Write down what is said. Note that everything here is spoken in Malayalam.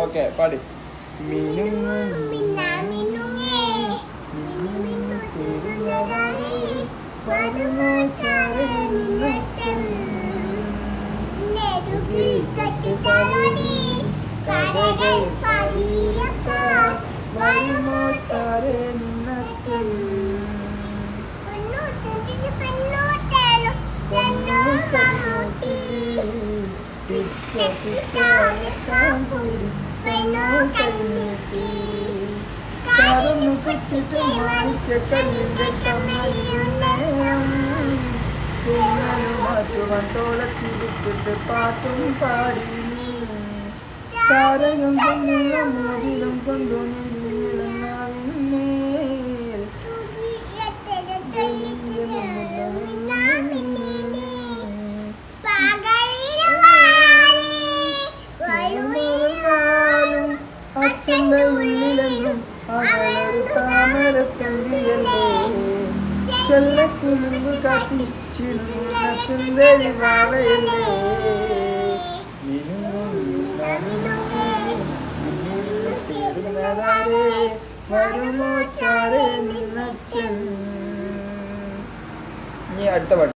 ഓക്കെ പാടി. പാട്ടും പാടി താരകം മോതിരം സ്വന്തം അച്ഛൻ്റെ ഉള്ളിലെന്നും അവളൊരു താമരത്തുള്ളിയല്ലേ ചെല്ലക്കുമുമ്പ് കാട്ടി ചിരുന്ന ചുന്ദരി വാവയല്ലേ വരുമോ ചാരേ നിന്നച്ഛൻ. ഇനി അടുത്ത പാട്ട്.